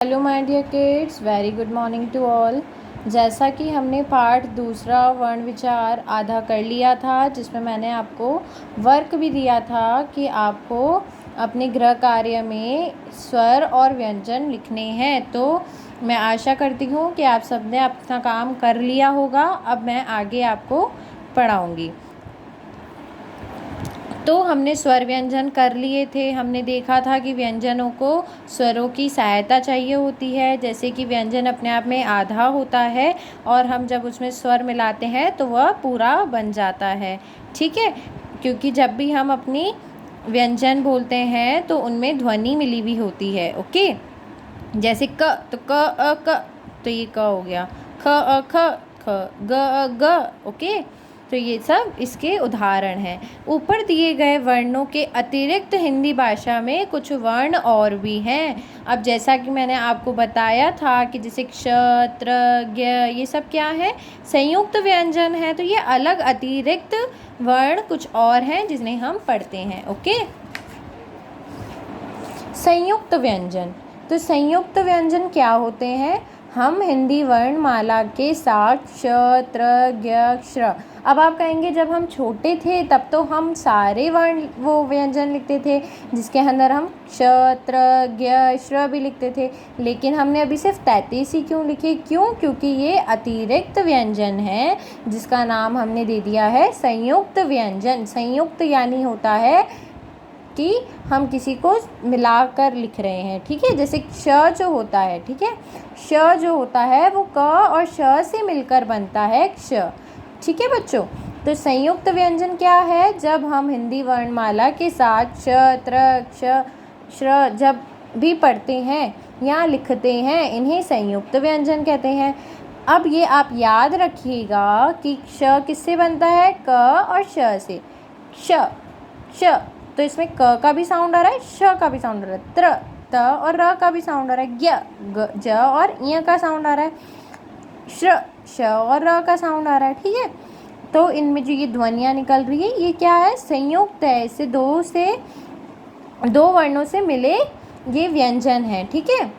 Hello my dear kids, very good morning to all. जैसा कि हमने पाठ दूसरा वर्ण विचार आधा कर लिया था, जिसमें मैंने आपको वर्क भी दिया था कि आपको अपने गृह कार्य में स्वर और व्यंजन लिखने हैं। तो मैं आशा करती हूँ कि आप सबने अपना काम कर लिया होगा। अब मैं आगे आपको पढ़ाऊँगी। तो हमने स्वर व्यंजन कर लिए थे। हमने देखा था कि व्यंजनों को स्वरों की सहायता चाहिए होती है, जैसे कि व्यंजन अपने आप में आधा होता है और हम जब उसमें स्वर मिलाते हैं तो वह पूरा बन जाता है। ठीक है, क्योंकि जब भी हम अपनी व्यंजन बोलते हैं तो उनमें ध्वनि मिली हुई होती है। ओके, जैसे क तो क अ क, तो ये क हो गया। ख अ ख, ख ग अ ग। ओके, तो ये सब इसके उदाहरण हैं। ऊपर दिए गए वर्णों के अतिरिक्त हिंदी भाषा में कुछ वर्ण और भी हैं। अब जैसा कि मैंने आपको बताया था कि जैसे क्ष, त्र, ज्ञ, ये सब क्या है, संयुक्त व्यंजन है। तो ये अलग अतिरिक्त वर्ण कुछ और हैं जिन्हें हम पढ़ते हैं। ओके, संयुक्त व्यंजन। तो संयुक्त व्यंजन क्या होते हैं? हम हिंदी वर्णमाला के साथ श, त्र, ज्ञ, क्ष। अब आप कहेंगे जब हम छोटे थे तब तो हम सारे वर्ण वो व्यंजन लिखते थे, जिसके अंदर हम क्ष, त्र, ज्ञ, श्र भी लिखते थे। लेकिन हमने अभी सिर्फ 33 ही क्यों लिखे? क्यों? क्योंकि ये अतिरिक्त व्यंजन है, जिसका नाम हमने दे दिया है संयुक्त व्यंजन। संयुक्त यानी होता है कि हम किसी को मिलाकर लिख रहे हैं। ठीक है, जैसे श जो होता है, ठीक है, श जो होता है वो क और श से मिलकर बनता है क्ष। ठीक है बच्चों, तो संयुक्त व्यंजन क्या है? जब हम हिंदी वर्णमाला के साथ श, त्र, क्ष, श्र जब भी पढ़ते हैं या लिखते हैं, इन्हें संयुक्त व्यंजन कहते हैं। अब ये आप याद रखिएगा कि श किससे बनता है? क और श से। क्ष, क्ष, तो इसमें क का भी साउंड आ रहा है, श का भी साउंड आ रहा है, त्र, त और र का भी साउंड आ रहा है, ज्ञ, ग, ज और ञ का साउंड आ रहा है, श्र, श और र का साउंड आ रहा है। ठीक है, तो इनमें जो ये ध्वनियाँ निकल रही है, ये क्या है? संयुक्त है। इससे दो वर्णों से मिले ये व्यंजन है। ठीक है,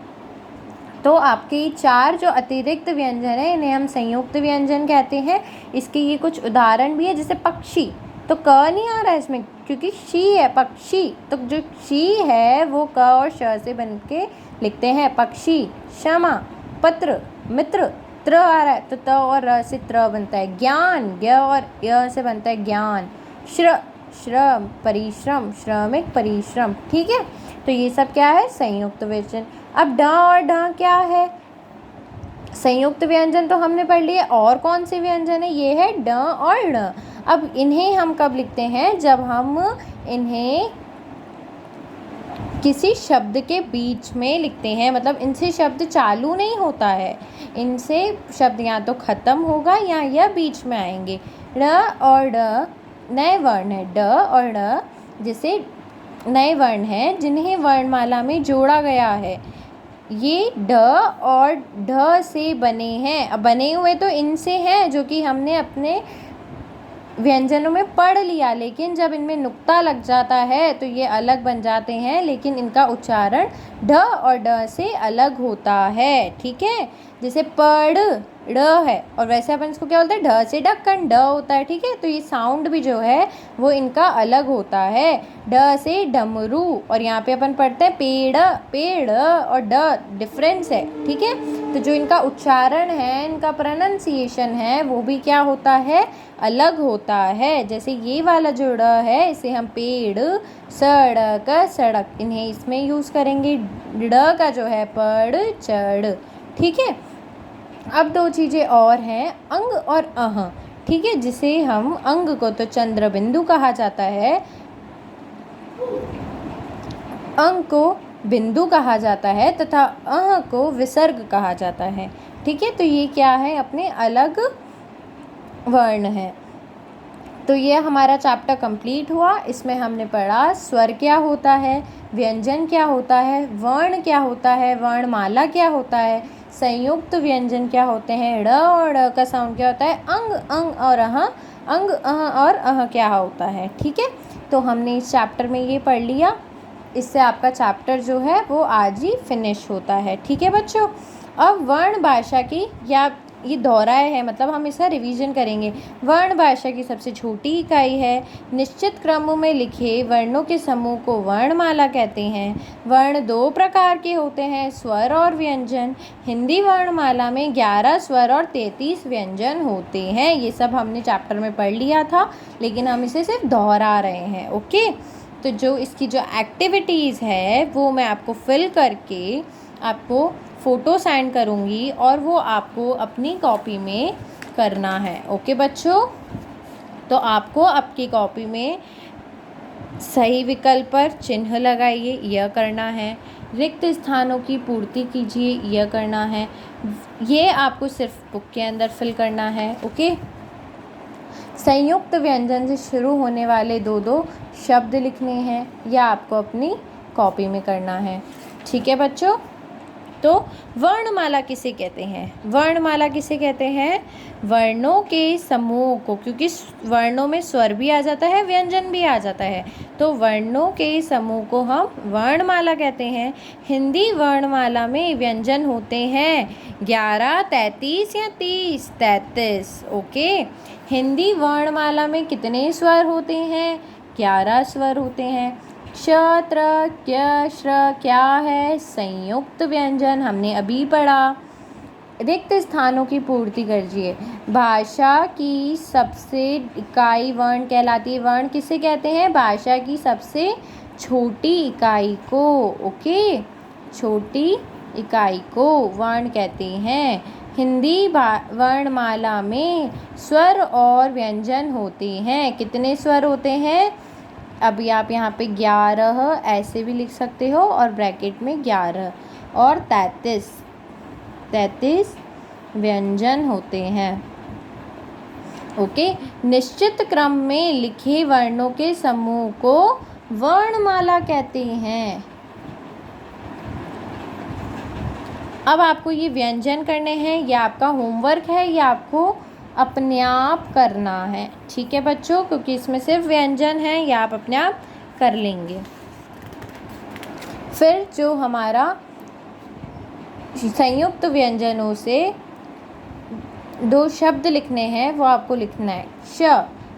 तो आपके 4 जो अतिरिक्त व्यंजन है, इन्हें हम संयुक्त व्यंजन कहते हैं। इसके ये कुछ उदाहरण भी है, जैसे पक्षी, तो क नहीं आ रहा है इसमें क्योंकि शी है, पक्षी। तो जो शी है वो क और श से बन के लिखते हैं, पक्षी। क्षमा, पत्र, मित्र, त्र आ रहा है तो त और र से त्र बनता है। ज्ञान, ज्ञ और य से बनता है ज्ञान। श्रम, परिश्रम, श्रमिक, परिश्रम। ठीक है, तो ये सब क्या है? संयुक्त व्यंजन। अब ड और ढ क्या है? संयुक्त व्यंजन तो हमने पढ़ लिए। और कौन से व्यंजन है? ये है ड और ण। अब इन्हें हम कब लिखते हैं? जब हम इन्हें किसी शब्द के बीच में लिखते हैं, मतलब इनसे शब्द चालू नहीं होता है, इनसे शब्द या तो ख़त्म होगा या यह बीच में आएंगे। ड़ और ड नए वर्ण है। ड और ड़ जैसे नए वर्ण हैं जिन्हें वर्णमाला में जोड़ा गया है। ये ड और ढ से बने हैं। अब बने हुए तो इनसे हैं, जो कि हमने अपने व्यंजनों में पढ़ लिया, लेकिन जब इनमें नुक्ता लग जाता है तो ये अलग बन जाते हैं, लेकिन इनका उच्चारण ढ और ड से अलग होता है। ठीक है, जैसे पढ़ ड़ है और वैसे अपन इसको क्या बोलते हैं? ढ से ढक्कन ड होता है। ठीक है, तो ये साउंड भी जो है वो इनका अलग होता है। ड से डमरू, और यहाँ पे अपन पढ़ते हैं पेड़, पेड़ और ड डिफरेंस है। ठीक है, तो जो इनका उच्चारण है, इनका प्रोनंसिएशन है, वो भी क्या होता है? अलग होता है। जैसे ये वाला जो ड़ है, इसे हम पेड़, सड़क, सड़क, इन्हें इसमें यूज़ करेंगे। ड़ का जो है पढ़, चढ़। ठीक है, अब 2 चीज़ें और हैं, अंग और अह। ठीक है, जिसे हम अंग को तो चंद्र बिंदु कहा जाता है, अंग को बिंदु कहा जाता है तथा अह को विसर्ग कहा जाता है। ठीक है, तो ये क्या है? अपने अलग वर्ण है। तो ये हमारा चैप्टर कंप्लीट हुआ। इसमें हमने पढ़ा स्वर क्या होता है, व्यंजन क्या होता है, वर्ण क्या होता है, वर्णमाला क्या होता है, संयुक्त व्यंजन क्या होते हैं, ड़ और ड़ का साउंड क्या होता है, अंग, अंग और अह, अंग, अह और अह क्या होता है। ठीक है, तो हमने इस चैप्टर में ये पढ़ लिया। इससे आपका चैप्टर जो है वो आज ही फिनिश होता है। ठीक है बच्चों। अब वर्ण भाषा की, या ये दोहराया है मतलब हम इसका रिवीजन करेंगे। वर्ण भाषा की सबसे छोटी इकाई है। निश्चित क्रम में लिखे वर्णों के समूह को वर्णमाला कहते हैं। वर्ण 2 प्रकार के होते हैं, स्वर और व्यंजन। हिंदी वर्णमाला में 11 स्वर और 33 व्यंजन होते हैं। ये सब हमने चैप्टर में पढ़ लिया था, लेकिन हम इसे सिर्फ दोहरा रहे हैं। ओके, तो जो इसकी जो एक्टिविटीज़ है वो मैं आपको फिल करके आपको फ़ोटो सेंड करूँगी और वो आपको अपनी कॉपी में करना है। ओके बच्चों, तो आपको आपकी कॉपी में सही विकल्प पर चिन्ह लगाइए, यह करना है। रिक्त स्थानों की पूर्ति कीजिए, यह करना है। ये आपको सिर्फ बुक के अंदर फिल करना है। ओके, संयुक्त व्यंजन से शुरू होने वाले 2-2 शब्द लिखने हैं, यह आपको अपनी कॉपी में करना है। ठीक है बच्चों। तो वर्णमाला किसे कहते हैं? वर्णमाला किसे कहते हैं? वर्णों के समूह को, क्योंकि वर्णों में स्वर भी आ जाता है, व्यंजन भी आ जाता है, तो वर्णों के समूह को हम वर्णमाला कहते हैं। हिंदी वर्णमाला में व्यंजन होते हैं 11, 33 या 30, 33। ओके, हिंदी वर्णमाला में कितने स्वर होते हैं? 11 स्वर होते हैं। श, त्र, क्य, श्र क्या है? संयुक्त व्यंजन, हमने अभी पढ़ा। रिक्त स्थानों की पूर्ति कीजिए। भाषा की सबसे इकाई वर्ण कहलाती है। वर्ण किसे कहते हैं? भाषा की सबसे छोटी इकाई को। ओके, छोटी इकाई को वर्ण कहते हैं। हिंदी वर्णमाला में स्वर और व्यंजन होते हैं। कितने स्वर होते हैं? अभी आप यहाँ पे 11 ऐसे भी लिख सकते हो और ब्रैकेट में 11 और 33 व्यंजन होते हैं। ओके, निश्चित क्रम में लिखे वर्णों के समूह को वर्णमाला कहते हैं। अब आपको ये व्यंजन करने हैं, ये आपका होमवर्क है, ये आपको अपने आप करना है। ठीक है बच्चों, क्योंकि इसमें सिर्फ व्यंजन है, ये आप अपने आप कर लेंगे। फिर जो हमारा संयुक्त व्यंजनों से 2 शब्द लिखने हैं वो आपको लिखना है। श,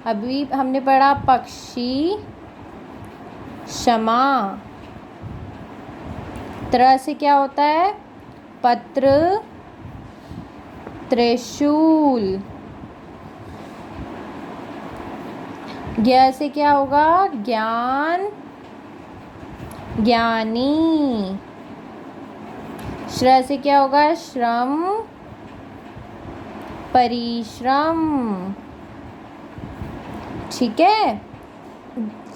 अभी हमने पढ़ा पक्षी, क्षमा। त्र से क्या होता है? पत्र, त्रिशूल। ज्ञ से क्या होगा? ज्ञान, ज्ञानी। श्र से क्या होगा? श्रम, परिश्रम। ठीक है,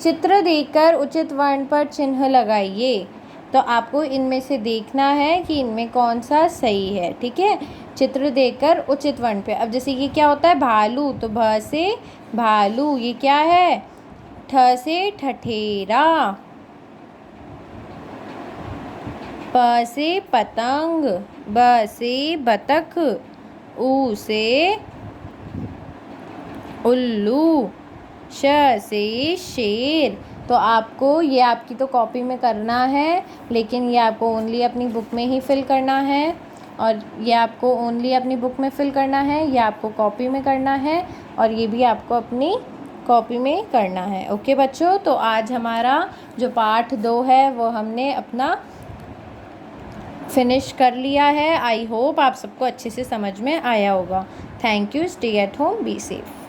चित्र देखकर उचित वर्ण पर चिन्ह लगाइए। तो आपको इनमें से देखना है कि इनमें कौन सा सही है। ठीक है, चित्र देखकर उचित वर्ण पे। अब जैसे ये क्या होता है? भालू, तो भ से भालू। ये क्या है? ठ से ठठेरा। प से पतंग, ब से बतख, उ से उल्लू, श से शेर। तो आपको ये आपकी तो कॉपी में करना है, लेकिन ये आपको ओनली अपनी बुक में ही फिल करना है। और ये आपको ओनली अपनी बुक में फिल करना है, ये आपको कॉपी में करना है, और ये भी आपको अपनी कॉपी में करना है। ओके बच्चों, तो आज हमारा जो पार्ट 2 है वो हमने अपना फिनिश कर लिया है। आई होप आप सबको अच्छे से समझ में आया होगा। Thank you. Stay at home, be safe.